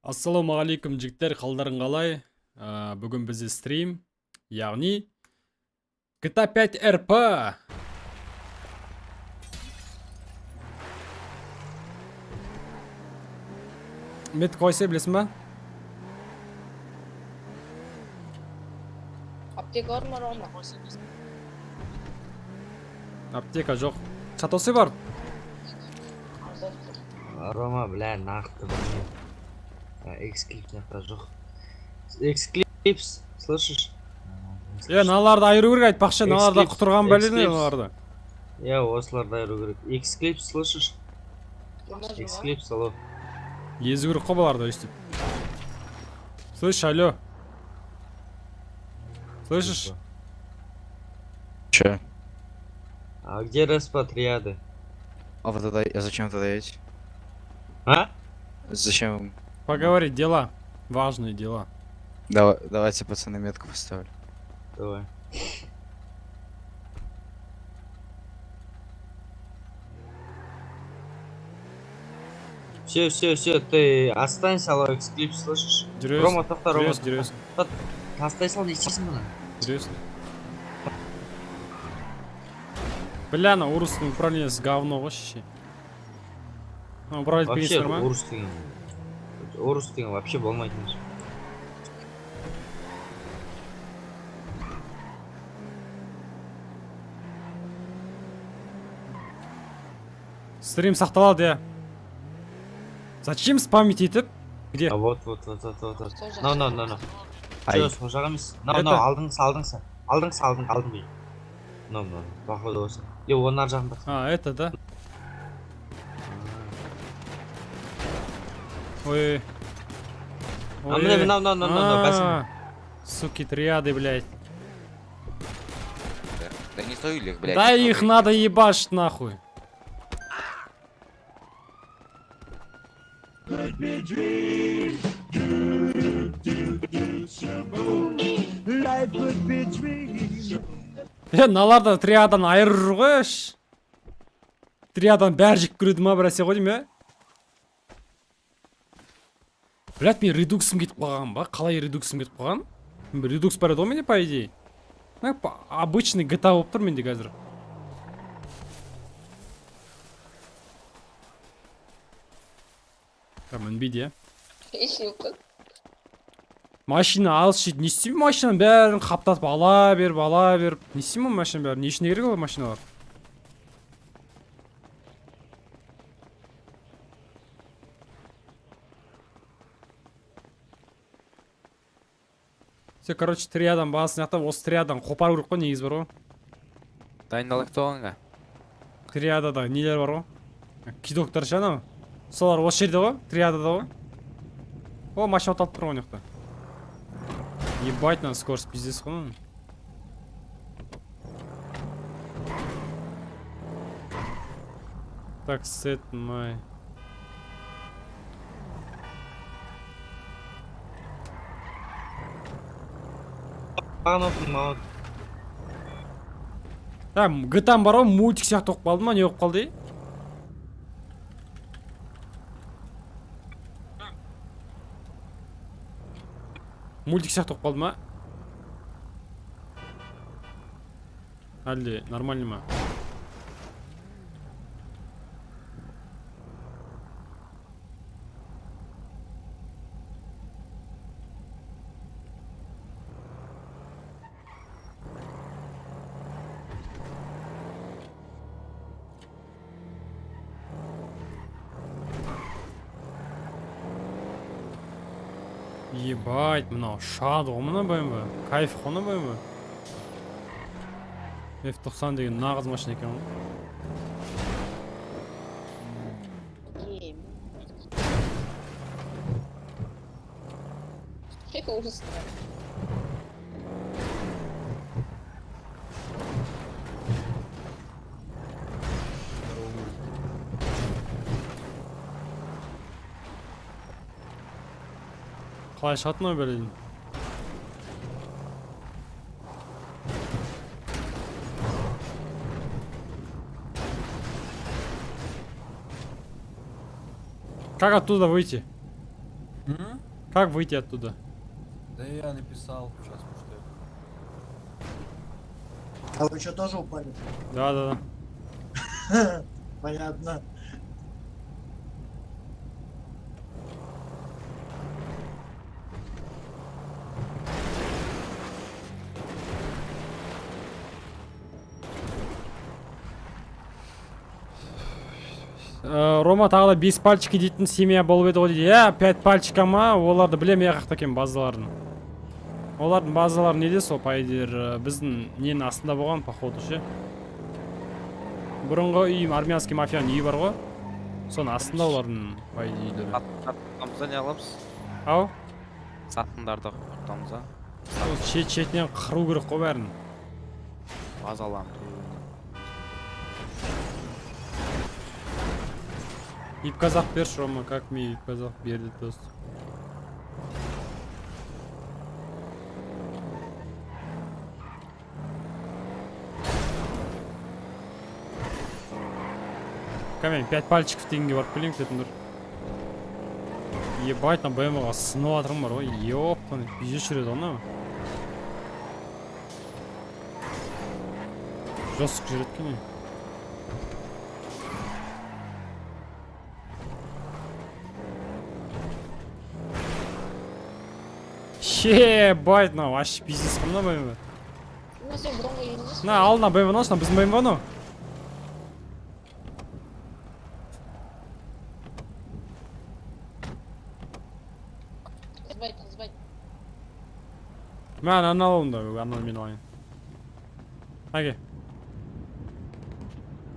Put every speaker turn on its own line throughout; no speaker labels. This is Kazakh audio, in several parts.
Ассалаумағалейкум жігіттер, қалдарың қалай? Бүгін бізде стрим, яғни GTA 5 RP. Мет қойса білесің ба?
Аптека бар ма, Рома?
Аптека жоқ. Чатосы бар?
Рома, бля, нақты білмеймін. Эксклипс нахта жоқ. Эксклипс, слышишь?
Наларды айыру керек айтпақшы, наларда
Эксклипс,
құтырған бәлені
эксклипс.
наларды.
Осыларды айыру керек. Эксклипс, слышишь? Эксклипс, алло.
Езу керек қой баларды өстіп. Слышь, алло. Слышишь?
Че?
А где распатриады?
А вы тогда... А зачем тогда едете?
А?
Зачем?
Поговорить, дела. Важные дела.
Давайте, пацаны, метку поставлю.
Давай. Все, ты останься, алло, эксклипс, слышишь?
Жүресің,
Рома, тоқта, Рома.
жүресің.
Тастай сал, не істейсің мұны?
Жүресің. Бля, ана орыстың управлениесі говно ғой шеше. Управлять
Вообще,
білесіңдер ма?
орыс деген вообще болмайтын.
Стрим сақталады, я. Зачем спамить етіп? Где?
А вот. No.
Ай.
Сол жақ емес.
Это-
Алдыңса. Алдың. No. Походу осы. Оның ар жағында.
Это, да? Ой.
міне, бәсің.
Суки, триады, блядь.
Да не стою их, блядь.
Да их надо ебашить нахуй. Мыналарда триадан айырыр ғой еш. Триадан бәрі жек көреді ма, бірәсе ғой дейм, Блядь, мен редуксым кетіп қалған ба? Қалай редуксым кетіп қалған? Редукс бар еді ғой менде, по идее. Обычный GTA болып тұр менде қазір. Мінбейді,
Ешілкі.
Машина алыс жейді. Не істеймін машинаның бәрін қаптатып ала беріп. Не істеймін машинаның бәрін? Не ішіне керек ол машиналар? Все, короче, триадан басын яқтап, осы триадан қопару керек қой, негіз бар ғой.
Дайындалып тоғанға.
Триадада нелер бар ғой? Кидоктар ше анау. Солар осы жерде ғой, триадада ғой. О, машина оталып тұр ғой мына жақта. Ебать, надо скорость пиздец ғой. Так, сет май. GTA бар ғой, мультик сияқты оқып қалды ма, не оқып қалды? Мультик сияқты оқып қалды ма? Әлде нормально ма? Ебать, мынау шад ғой мына BMW. Кайф ғой мына BMW. F90 деген нағыз машина екен ғой.
Ужас.
Қалай шығатын ой бәлейін? Как оттуда выйти? Как выйти оттуда?
Да я написал, сейчас пустую.
А вы что, тоже упали?
Да.
Понятно.
Рома тағы да 5 пальчики дейтін семья болып еді ғой дейді. Иә, 5 пальчика ма? Оларды білем я қақта екен базаларын. Олардың базалары неде сол пайдер біздің ненің астында болған походу ше. Бұрынғы үй армянский мафияның үйі бар ғой. Соның астында олардың пайда үйлері.
Сатқымызда не аламыз?
Ау?
Сатқындарды құртамыз, а?
Сол шетінен қыру керек қой бәрін.
Базаламыз.
Ip казах берші, Рома, как мне ip казах берді тост. Камень, 5 пальчиков дегенге барып келейін кетіңдер. Ебать, на БМВ-ға сынып атырым бар ғой, ёптан, бүйже жүреді ғана. Жостық жүреді кене. Ебать, мынау вообще пиздец қой мына БМВ.
Ну, сен бұрынғы еліңіз.
На, ал на БМВ-ны алшы, біздің БМВ-ны.
Қызбайды.
Мен ананы алуым да, ананы мен алайын. Әке.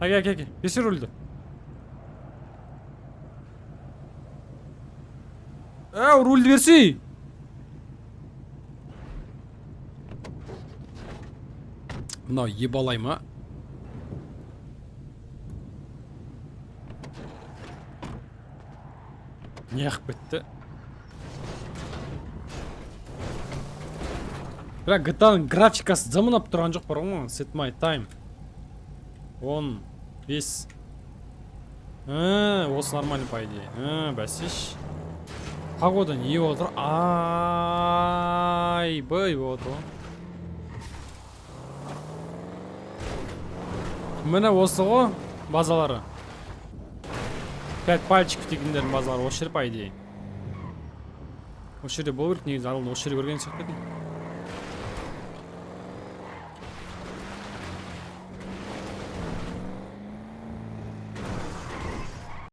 Әке. Бесі рөлді. Рульді берсей! Мынау ебалай ма? Не ақ бітті? Бірақ GTA-ның графикасы заманап тұрған жоқ бар ғой, set my time. 10, 5. Осы нормальный по идее. Бәсеш. Погода не отыр? Ай, бай отыр. Міне осы ғой базалары. 5 пальчиков дегендердің базалары осы жер по идее. Осы жерде болу керек, негізі алды осы жерде көрген сияқты екен.